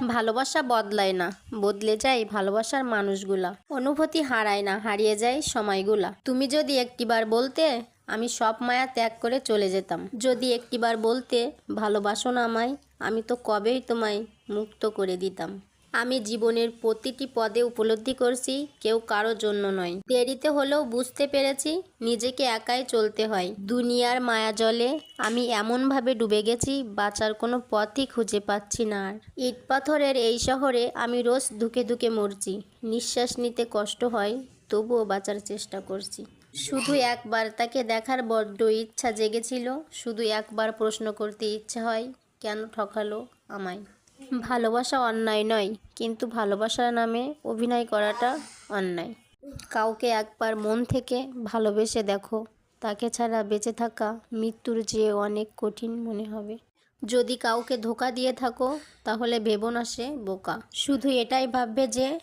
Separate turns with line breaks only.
ভালোবাসা বদলায় না, বদলে যায় ভালোবাসার মানুষগুলা। অনুভূতি হারায় না, হারিয়ে যায় সময়গুলা। তুমি যদি একটিবার বলতে, আমি সব মায়া ত্যাগ করে চলে যেতাম। যদি একটিবার বলতে ভালোবাসো না আমায়, আমি তো কবেই তোমায় মুক্ত করে দিতাম। আমি জীবনের প্রতিটি পদে উপলব্ধি করছি কেউ কারো জন্য নয়। দেরিতে হলেও বুঝতে পেরেছি নিজেকে একাই চলতে হয়। দুনিয়ার মায়াজলে আমি এমনভাবে ডুবে গেছি, বাঁচার কোনো পথই খুঁজে পাচ্ছি না আর। ইট পাথরের এই শহরে আমি রোজ ধুকে ধুকে মরছি। নিঃশ্বাস নিতে কষ্ট হয়, তবুও বাঁচার চেষ্টা করছি। শুধু একবার তাকে দেখার বড্ড ইচ্ছা জেগেছিল। শুধু একবার প্রশ্ন করতে ইচ্ছে হয়, কেন ঠকালো আমায়। ভালোবাসা অন্যায় নয়, কিন্তু ভালোবাসার নামে অভিনয় করাটা অন্যায়। কাউকে একবার মন থেকে ভালোবেসে দেখো, তাকে ছাড়া বেঁচে থাকা মৃত্যুর চেয়ে অনেক কঠিন মনে হবে। যদি কাউকে ধোঁকা দিয়ে থাকো, তাহলে ভেবো না সে বোকা। শুধু এটাই ভাববে যে